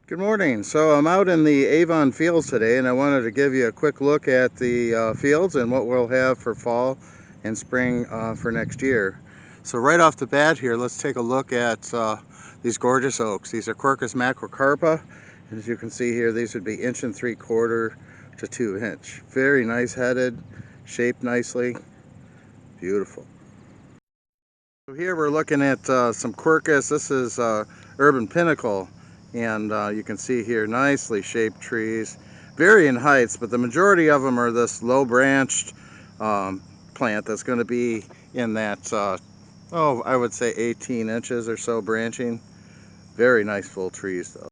Good morning. So I'm out in the Avon fields today, and I wanted to give you a quick look at the fields and what we'll have for fall and spring for next year. So right off the bat here, let's take a look at these gorgeous oaks. These are Quercus macrocarpa. As you can see here, these would be 1 3/4 to 2 inch. Very nice headed, shaped nicely, beautiful. So here we're looking at some Quercus. This is Urban Pinnacle, and you can see here nicely shaped trees, varying heights, but the majority of them are this low branched plant that's going to be in that, I would say 18 inches or so branching. Very nice full trees though.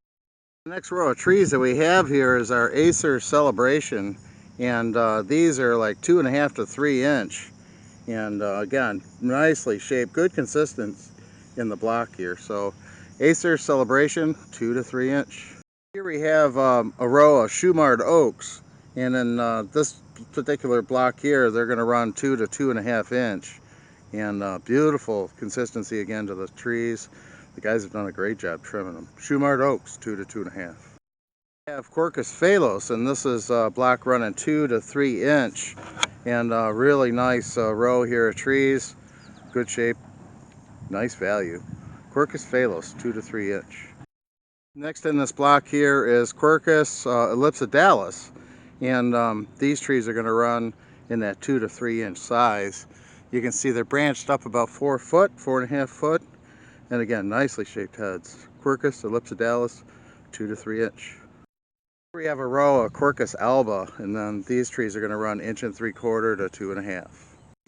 The next row of trees that we have here is our Acer Celebration, and these are like 2.5 to 3 inch. And again, nicely shaped, good consistency in the block here. So Acer Celebration, 2 to 3 inch. Here we have a row of Shumard oaks, and in this particular block here, they're going to run 2 to 2.5 inch. And beautiful consistency again to the trees. The guys have done a great job trimming them. Shumard oaks, 2 to 2.5. We have Quercus phalos, and this is block running 2 to 3 inch. And really nice row here of trees, good shape, nice value. Quercus phalos, 2 to 3 inch. Next in this block here is Quercus ellipsodalis, and these trees are going to run in that 2 to 3 inch size. You can see they're branched up about 4 foot, 4.5 foot, and again, nicely shaped heads. Quercus ellipsodalis, 2 to 3 inch. We have a row of Quercus alba, and then these trees are going to run 1 3/4 to 2.5.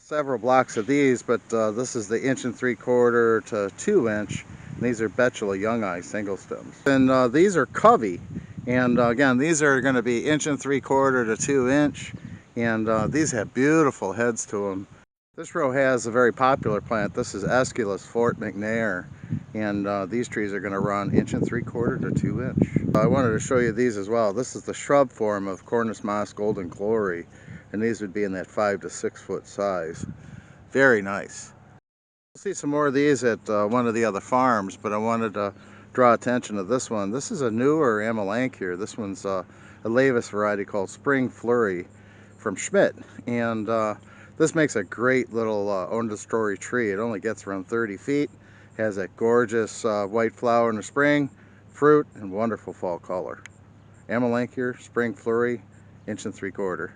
Several blocks of these, but this is the 1 3/4 to 2 inch. And these are Betula youngi single stems. And these are Covey, and again, these are going to be 1 3/4 to 2 inch, and these have beautiful heads to them. This row has a very popular plant. This is Aesculus Fort McNair, and these trees are going to run 1 3/4 to 2 inch. I wanted to show you these as well. This is the shrub form of Cornus moss golden glory, and these would be in that 5 to 6 foot size. Very nice. We'll see some more of these at one of the other farms, but I wanted to draw attention to this one. This is a newer Amelanchier. This one's a laevis variety called Spring Flurry from Schmidt, and this makes a great little understory tree. It only gets around 30 feet, has that gorgeous white flower in the spring, fruit, and wonderful fall color. Amelanchier, Spring Flurry, 1 3/4.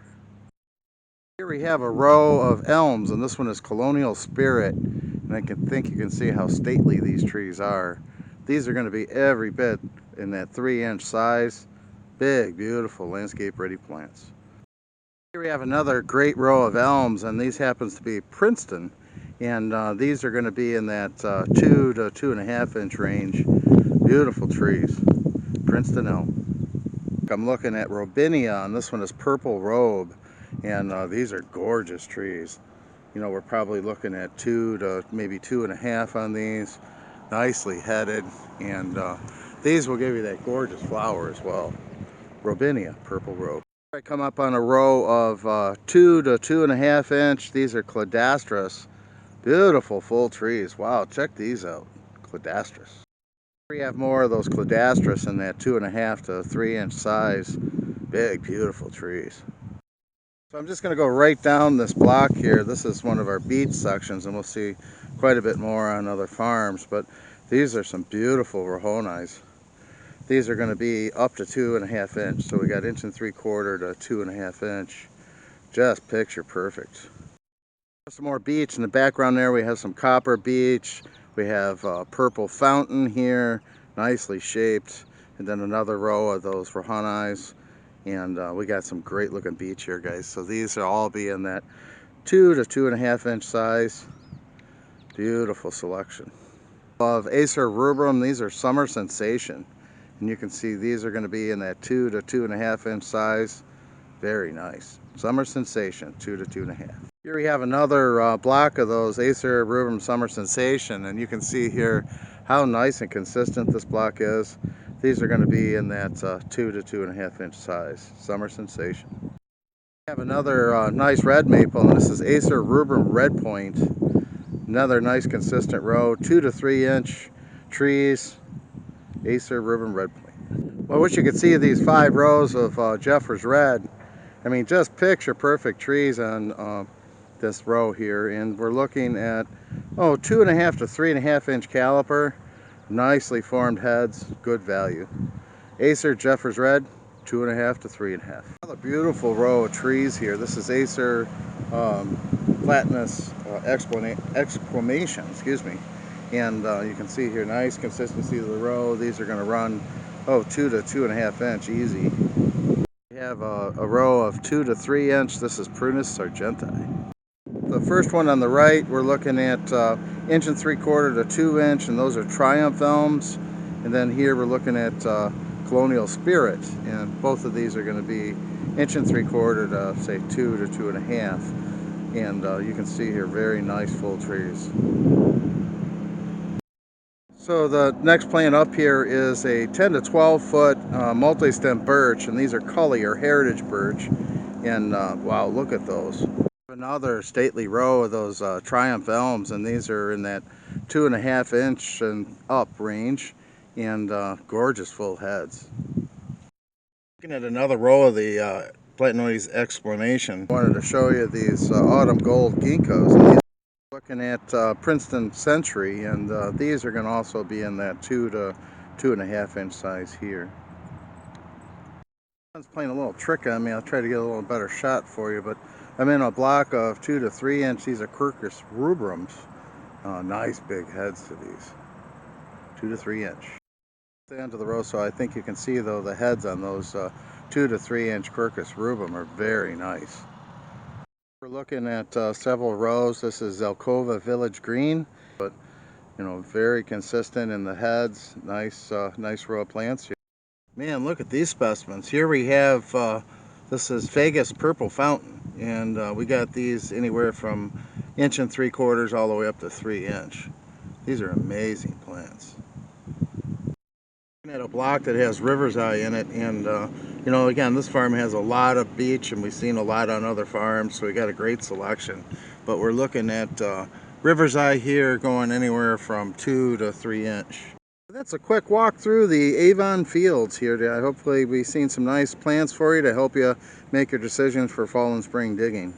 Here we have a row of elms, and this one is Colonial Spirit, and I think you can see how stately these trees are. These are going to be every bit in that 3 inch size. Big, beautiful, landscape ready plants. Here we have another great row of elms, and these happens to be Princeton, and these are going to be in that 2 to 2.5 inch range. Beautiful trees, Princeton elm. I'm looking at Robinia, and this one is Purple Robe, and these are gorgeous trees. You know, we're probably looking at 2 to maybe 2.5 on these. Nicely headed, and these will give you that gorgeous flower as well. Robinia, Purple Robe. I come up on a row of 2 to 2.5 inch. These are Cladastris. Beautiful full trees. Wow, check these out. Cladastris. We have more of those Cladastris in that 2.5 to 3 inch size. Big, beautiful trees. So I'm just going to go right down this block here. This is one of our beech sections, and we'll see quite a bit more on other farms. But these are some beautiful Rohonis. These are going to be up to 2.5 inch. So we got 1 3/4 to 2.5 inch. Just picture perfect. Some more beech in the background there. We have some copper beech. We have a purple fountain here, nicely shaped. And then another row of those Rohonis. And we got some great looking beech here, guys. So these will all be in that 2 to 2.5 inch size. Beautiful selection. Of Acer rubrum, these are Summer Sensation. And you can see these are going to be in that 2 to 2.5 inch size. Very nice. Summer Sensation, 2 to 2.5. Here we have another block of those Acer rubrum Summer Sensation, and you can see here how nice and consistent this block is. These are going to be in that 2 to 2.5 inch size. Summer Sensation. We have another nice red maple, and this is Acer rubrum Red Point. Another nice consistent row, 2 to 3 inch trees. Acer rubrum Red Point. Well, I wish you could see these 5 rows of Jeffers Red. I mean, just picture perfect trees on this row here, and we're looking at 2.5 to 3.5 inch caliper, nicely formed heads, good value. Acer Jeffers Red, 2.5 to 3.5. Another beautiful row of trees here. This is Acer Flatness Exclamation, excuse me. And you can see here, nice consistency of the row. These are going to run 2 to 2.5 inch easy. We have a row of 2 to 3 inch. This is Prunus sargentii. The first one on the right, we're looking at 1 3/4 to 2 inch, and those are Triumph elms. And then here we're looking at Colonial Spirit, and both of these are going to be 1 3/4 to say 2 to 2.5. And you can see here, very nice full trees. So the next plant up here is a 10 to 12 foot multi-stem birch, and these are Cully or Heritage birch. And wow, look at those. Another stately row of those Triumph elms, and these are in that 2.5 inch and up range, and gorgeous full heads. Looking at another row of the Platanoides Exclamation, I wanted to show you these autumn gold ginkgos. And these looking at Princeton Century, and these are going to also be in that 2 to 2.5 inch size here. It's playing a little trick on me. I'll try to get a little better shot for you, but I'm in a block of 2 to 3 inch. These are Quercus rubrums. Nice big heads to these, 2 to 3 inch. The end of the row, so I think you can see though the heads on those 2 to 3 inch Quercus rubrum are very nice. We're looking at several rows. This is Zelkova Village Green, but you know, very consistent in the heads. Nice row of plants here. Man, look at these specimens. Here we have this is Fagus Purple Fountain, and we got these anywhere from 1 3/4 all the way up to 3 inch. These are amazing plants. At a block that has River's Eye in it, and you know, again, this farm has a lot of beech, and we've seen a lot on other farms, so we got a great selection. But we're looking at River's Eye here going anywhere from 2 to 3 inch. That's a quick walk through the Avon fields here. Hopefully we've seen some nice plants for you to help you make your decisions for fall and spring digging.